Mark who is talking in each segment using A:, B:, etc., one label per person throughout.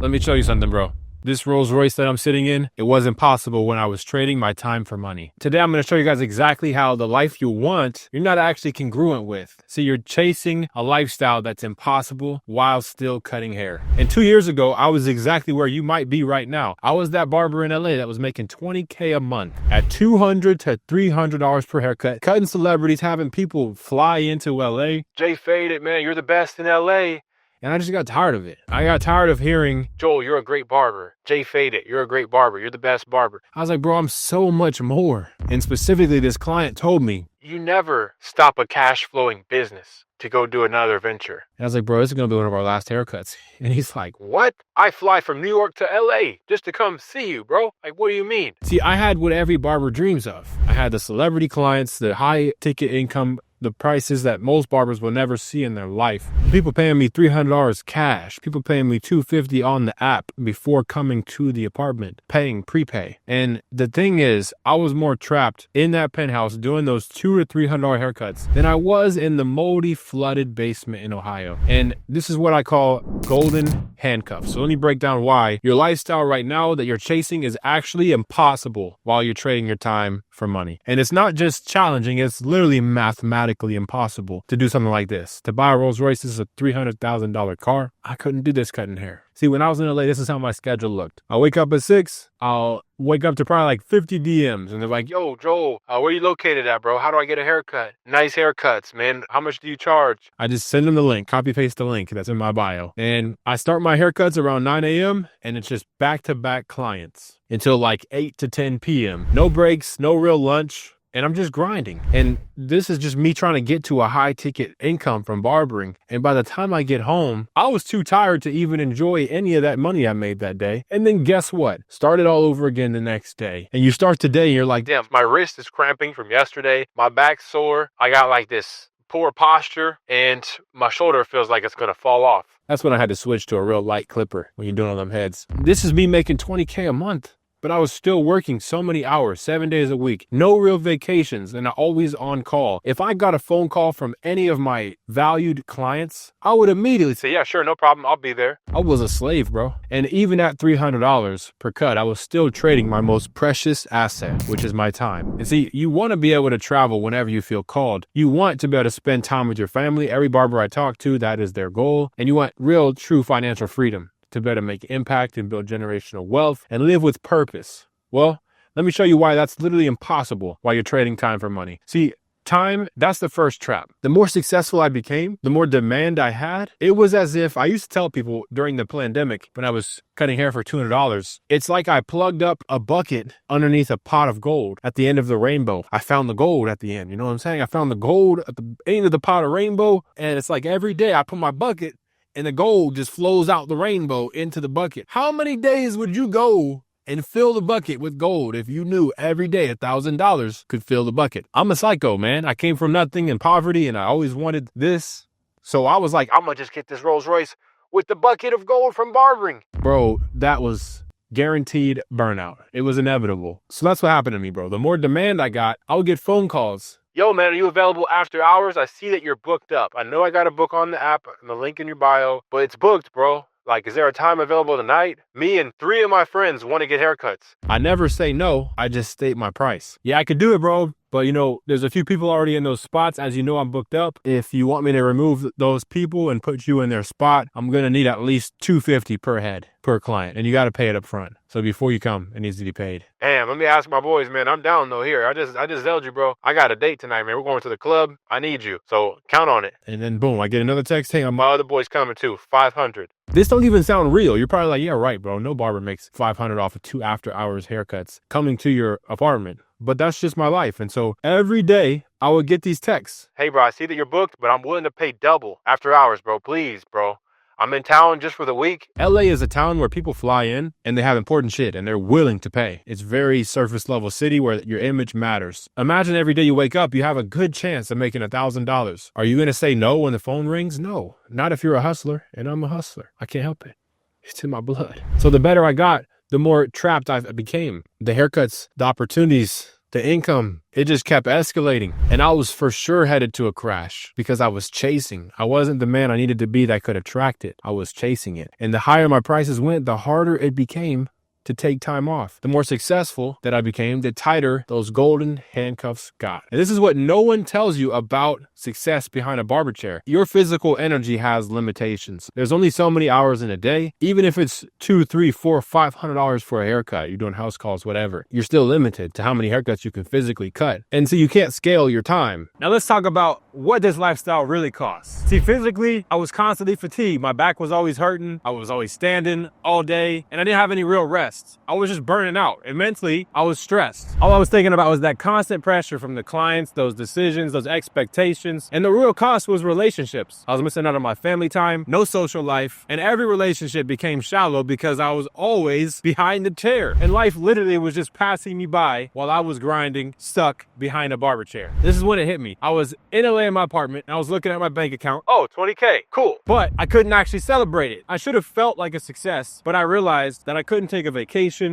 A: Let me show you something, bro. This Rolls Royce that I'm sitting in, it wasn't possible when I was trading my time for money. Today, I'm going to show you guys exactly how the life you want, you're not actually congruent with. See, you're chasing a lifestyle that's impossible while still cutting hair. And 2 years ago, I was exactly where you might be right now. I was that barber in LA that was making $20K a month at $200 to $300 per haircut, cutting celebrities, having people fly into LA. Jay Faded, man, you're the best in LA. And I just got tired of it. I got tired of hearing, Joel, you're a great barber. Jay Faded, you're a great barber. You're the best barber. I was like, bro, I'm so much more. And specifically, this client told me, you never stop a cash flowing business to go do another venture. And I was like, bro, this is going to be one of our last haircuts. And he's like, what? I fly from New York to LA just to come see you, bro. Like, what do you mean? See, I had what every barber dreams of. I had the celebrity clients, the high ticket income, the prices that most barbers will never see in their life. People paying me $300 cash. People paying me $250 on the app before coming to the apartment, paying prepay. And the thing is, I was more trapped in that penthouse doing those $200 to $300 haircuts than I was in the moldy, flooded basement in Ohio. And this is what I call golden handcuffs. So let me break down why your lifestyle right now that you're chasing is actually impossible while you're trading your time for money. And it's not just challenging, it's literally mathematically impossible to do something like this. To buy a Rolls Royce, this is a $300,000 car. I couldn't do this cutting hair. See, when I was in LA, this is how my schedule looked. I wake up at 6, I'll wake up to probably like 50 DMs and they're like, yo, Joel, where you located at, bro? How do I get a haircut? Nice haircuts, man. How much do you charge? I just send them the link, copy paste the link that's in my bio. And I start my haircuts around 9 a.m. and it's just back-to-back clients until like 8 to 10 p.m. No breaks, no real lunch. And I'm just grinding. And this is just me trying to get to a high ticket income from barbering. And by the time I get home, I was too tired to even enjoy any of that money I made that day. And then guess what? Start it all over again the next day. And you start today and you're like, damn, my wrist is cramping from yesterday. My back's sore. I got like this poor posture and my shoulder feels like it's gonna fall off. That's when I had to switch to a real light clipper when you're doing all them heads. This is me making $20K a month. But I was still working so many hours, 7 days a week, no real vacations, and always on call. If I got a phone call from any of my valued clients, I would immediately say, yeah, sure, no problem, I'll be there. I was a slave, bro. And even at $300 per cut, I was still trading my most precious asset, which is my time. And see, you want to be able to travel whenever you feel called. You want to be able to spend time with your family. Every barber I talk to, that is their goal. And you want real, true financial freedom to better make impact and build generational wealth and live with purpose. Well, let me show you why that's literally impossible while you're trading time for money. See, time, that's the first trap. The more successful I became, the more demand I had. It was as if I used to tell people during the pandemic when I was cutting hair for $200, it's like I plugged up a bucket underneath a pot of gold at the end of the rainbow. I found the gold at the end. You know what I'm saying? I found the gold at the end of the pot of rainbow. And it's like every day I put my bucket and the gold just flows out the rainbow into the bucket. How many days would you go and fill the bucket with gold if you knew every day $1,000 could fill the bucket? I'm a psycho, man. I came from nothing in poverty and I always wanted this. So I was like, I'm gonna just get this Rolls Royce with the bucket of gold from barbering. Bro, that was guaranteed burnout. It was inevitable. So that's what happened to me, bro. The more demand I got, I would get phone calls. Yo, man, are you available after hours? I see that you're booked up. I know I got a book on the app and the link in your bio, but it's booked, bro. Like, is there a time available tonight? Me and 3 of my friends want to get haircuts. I never say no. I just state my price. Yeah, I could do it, bro. But, you know, there's a few people already in those spots. As you know, I'm booked up. If you want me to remove those people and put you in their spot, I'm going to need at least $250 per head per client. And you got to pay it up front. So before you come, it needs to be paid. Damn, let me ask my boys, man. I'm down though here. I just zelled you, bro. I got a date tonight, man. We're going to the club. I need you. So count on it. And then boom, I get another text. Hey, my other boy's coming too. 500. This don't even sound real. You're probably like, yeah, right, bro. No barber makes 500 off of 2 after hours haircuts coming to your apartment. But that's just my life. And so every day I would get these texts. Hey, bro, I see that you're booked, but I'm willing to pay double after hours, bro. Please, bro. I'm in town just for the week. LA is a town where people fly in and they have important shit and they're willing to pay. It's very surface level city where your image matters. Imagine every day you wake up, you have a good chance of making $1,000. Are you going to say no when the phone rings? No, not if you're a hustler, and I'm a hustler. I can't help it. It's in my blood. So the better I got, the more trapped I became. The haircuts, the opportunities The income, it just kept escalating. And I was for sure headed to a crash because I was chasing. I wasn't the man I needed to be that could attract it. I was chasing it. And the higher my prices went, the harder it became to take time off. The more successful that I became, the tighter those golden handcuffs got. And this is what no one tells you about success behind a barber chair. Your physical energy has limitations. There's only so many hours in a day. Even if it's $200, $300, $400, $500 for a haircut, you're doing house calls, whatever, you're still limited to how many haircuts you can physically cut. And so you can't scale your time. Now let's talk about what this lifestyle really costs. See, physically, I was constantly fatigued. My back was always hurting. I was always standing all day and I didn't have any real rest. I was just burning out. And mentally, I was stressed. All I was thinking about was that constant pressure from the clients, those decisions, those expectations. And the real cost was relationships. I was missing out on my family time, no social life, and every relationship became shallow because I was always behind the chair. And life literally was just passing me by while I was grinding, stuck behind a barber chair. This is when it hit me. I was in LA in my apartment and I was looking at my bank account. Oh, 20K, cool. But I couldn't actually celebrate it. I should have felt like a success, but I realized that I couldn't take a vacation.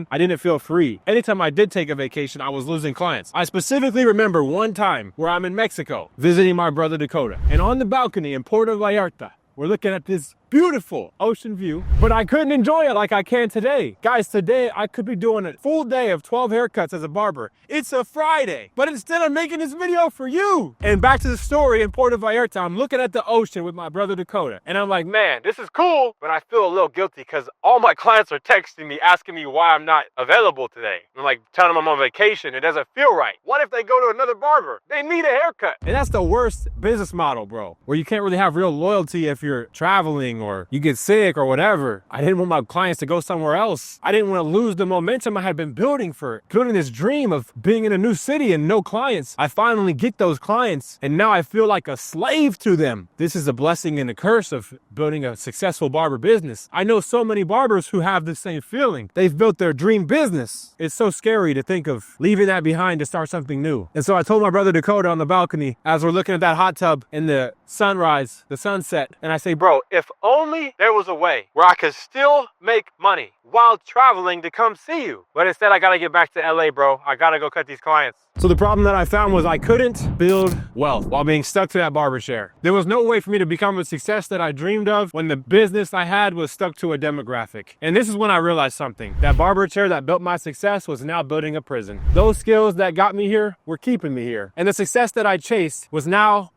A: I didn't feel free. Anytime I did take a vacation, I was losing clients. I specifically remember one time where I'm in Mexico visiting my brother Dakota, and on the balcony in Puerto Vallarta, we're looking at this beautiful ocean view, but I couldn't enjoy it like I can today. Guys, today I could be doing a full day of 12 haircuts as a barber. It's a Friday, but instead I'm making this video for you. And back to the story in Puerto Vallarta, I'm looking at the ocean with my brother Dakota, and I'm like, man, this is cool, but I feel a little guilty because all my clients are texting me, asking me why I'm not available today. I'm like telling them I'm on vacation. It doesn't feel right. What if they go to another barber? They need a haircut. And that's the worst business model, bro, where you can't really have real loyalty if you're traveling or you get sick or whatever. I didn't want my clients to go somewhere else. I didn't want to lose the momentum I had been building this dream of being in a new city and no clients. I finally get those clients and now I feel like a slave to them. This is a blessing and a curse of building a successful barber business. I know so many barbers who have the same feeling. They've built their dream business. It's so scary to think of leaving that behind to start something new. And so I told my brother Dakota on the balcony as we're looking at that hot tub in the sunrise, the sunset, and I say, bro, if only there was a way where I could still make money while traveling to come see you. But instead I gotta get back to LA, bro. I gotta go cut these clients. So the problem that I found was I couldn't build wealth while being stuck to that barber chair. There was no way for me to become a success that I dreamed of when the business I had was stuck to a demographic. And this is when I realized something. That barber chair that built my success was now building a prison. Those skills that got me here were keeping me here. And the success that I chased was now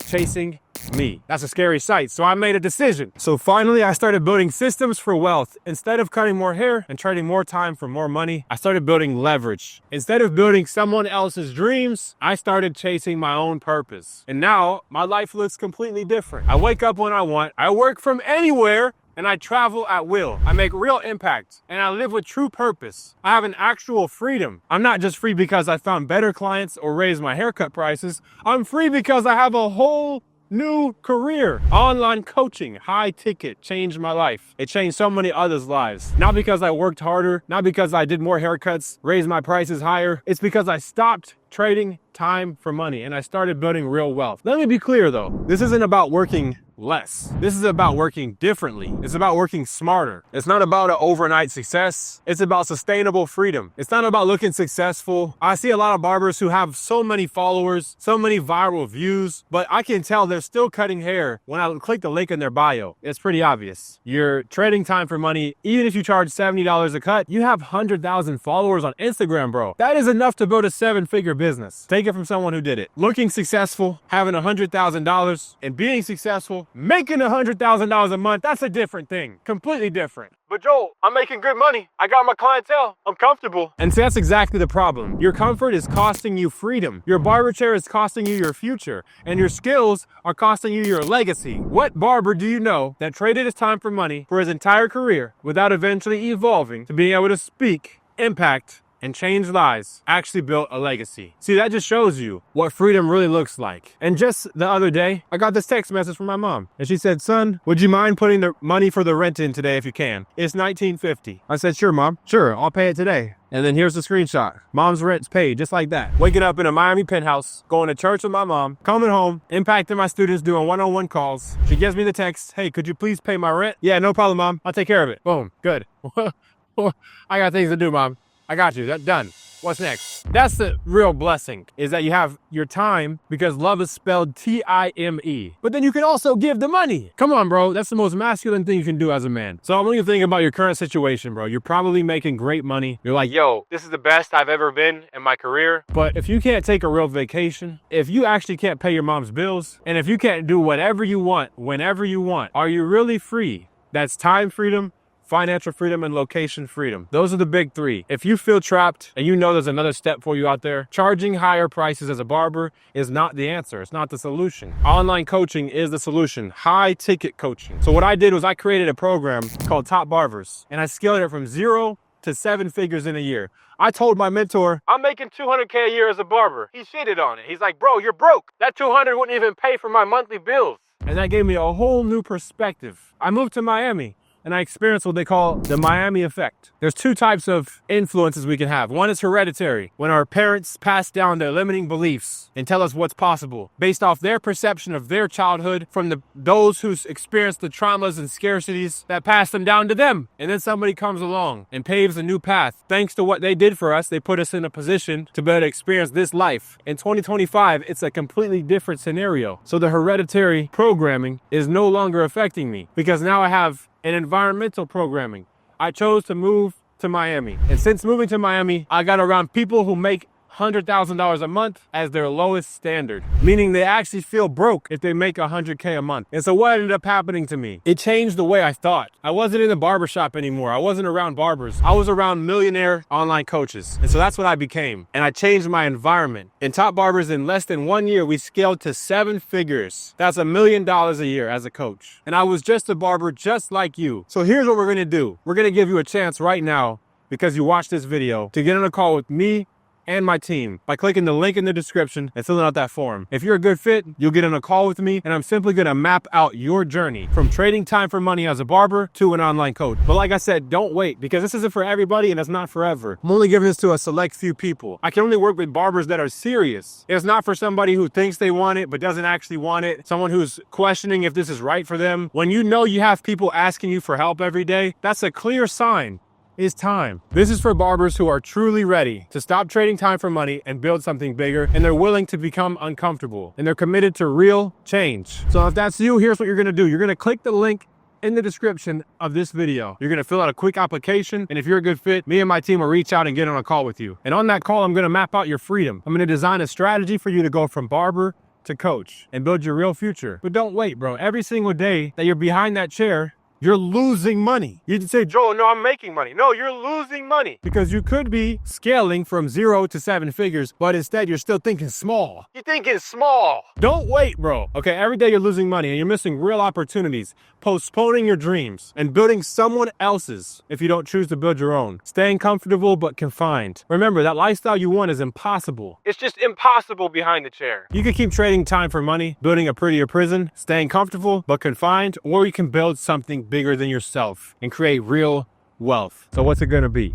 A: chasing me. That's a scary sight. So I made a decision. So finally, I started building systems for wealth. Instead of cutting more hair and trading more time for more money, I started building leverage. Instead of building someone else's dreams, I started chasing my own purpose. And now my life looks completely different. I wake up when I want. I work from anywhere. And I travel at will. I make real impact and I live with true purpose. I have an actual freedom. I'm not just free because I found better clients or raised my haircut prices. I'm free because I have a whole new career. Online coaching, high ticket, changed my life. It changed so many others' lives. Not because I worked harder, not because I did more haircuts, raised my prices higher. It's because I stopped trading time for money and I started building real wealth. Let me be clear though, this isn't about working less. This is about working differently. It's about working smarter. It's not about an overnight success. It's about sustainable freedom. It's not about looking successful. I see a lot of barbers who have so many followers, so many viral views, but I can tell they're still cutting hair when I click the link in their bio. It's pretty obvious. You're trading time for money. Even if you charge $70 a cut, you have 100,000 followers on Instagram, bro. That is enough to build a 7-figure business. Take it from someone who did it. Looking successful, having $100,000 and being successful, making $100,000 a month, that's a different thing. Completely different. But Joel, I'm making good money. I got my clientele. I'm comfortable. And see, that's exactly the problem. Your comfort is costing you freedom. Your barber chair is costing you your future. And your skills are costing you your legacy. What barber do you know that traded his time for money for his entire career without eventually evolving to being able to speak, impact, and change lives, actually built a legacy? See, that just shows you what freedom really looks like. And just the other day, I got this text message from my mom. And she said, son, would you mind putting the money for the rent in today if you can? It's $19.50. I said, sure, mom. Sure, I'll pay it today. And then here's the screenshot. Mom's rent's paid, just like that. Waking up in a Miami penthouse, going to church with my mom, coming home, impacting my students, doing one-on-one calls. She gives me the text, hey, could you please pay my rent? Yeah, no problem, mom. I'll take care of it. Boom, good. I got things to do, mom. I got you, that's done. What's next? That's the real blessing, is that you have your time, because love is spelled T-I-M-E. But then you can also give the money. Come on, bro. That's the most masculine thing you can do as a man. So I want you to think about your current situation, bro. You're probably making great money. You're like, yo, this is the best I've ever been in my career. But if you can't take a real vacation, if you actually can't pay your mom's bills, and if you can't do whatever you want, whenever you want, are you really free? That's time freedom, financial freedom, and location freedom. Those are the big three. If you feel trapped and you know there's another step for you out there, charging higher prices as a barber is not the answer. It's not the solution. Online coaching is the solution. High ticket coaching. So what I did was I created a program called Top Barbers, and I scaled it from 0 to 7 figures in a year. I told my mentor, I'm making $200K a year as a barber. He shitted on it. He's like, bro, you're broke. That 200 wouldn't even pay for my monthly bills. And that gave me a whole new perspective. I moved to Miami, and I experienced what they call the Miami effect. There's 2 types of influences we can have. One is hereditary, when our parents pass down their limiting beliefs and tell us what's possible based off their perception of their childhood from those who's experienced the traumas and scarcities that pass them down to them. And then somebody comes along and paves a new path. Thanks to what they did for us, they put us in a position to be able to experience this life. In 2025, it's a completely different scenario. So the hereditary programming is no longer affecting me, because now I have and environmental programming. I chose to move to Miami. And since moving to Miami, I got around people who make $100,000 a month as their lowest standard, meaning they actually feel broke if they make $100K a month. And so what ended up happening to me? It changed the way I thought. I wasn't in the barbershop anymore. I wasn't around barbers. I was around millionaire online coaches. And so that's what I became. And I changed my environment. In Top Barbers, in less than 1 year, we scaled to 7 figures. That's $1 million a year as a coach. And I was just a barber just like you. So here's what we're gonna do. We're gonna give you a chance right now, because you watched this video, to get on a call with me and my team by clicking the link in the description and filling out that form. If you're a good fit, you'll get on a call with me, and I'm simply gonna map out your journey from trading time for money as a barber to an online coach. But like I said, don't wait, because this isn't for everybody and it's not forever. I'm only giving this to a select few people. I can only work with barbers that are serious. It's not for somebody who thinks they want it but doesn't actually want it, someone who's questioning if this is right for them. When you know you have people asking you for help every day, that's a clear sign. It's time. This is for barbers who are truly ready to stop trading time for money and build something bigger, and they're willing to become uncomfortable, and they're committed to real change. So if that's you, here's what you're gonna do. You're gonna click the link in the description of this video. You're gonna fill out a quick application, and if you're a good fit, me and my team will reach out and get on a call with you. And on that call, I'm gonna map out your freedom. I'm gonna design a strategy for you to go from barber to coach and build your real future. But don't wait, bro. Every single day that you're behind that chair, you're losing money. You can say, Joel, no, I'm making money. No, you're losing money, because you could be scaling from 0 to 7 figures, but instead you're still thinking small. You're thinking small. Don't wait, bro. Okay, every day you're losing money and you're missing real opportunities, postponing your dreams and building someone else's if you don't choose to build your own. Staying comfortable but confined. Remember, that lifestyle you want is impossible. It's just impossible behind the chair. You could keep trading time for money, building a prettier prison, staying comfortable but confined, or you can build something bigger than yourself and create real wealth. So what's it gonna be?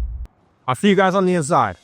A: I'll see you guys on the inside.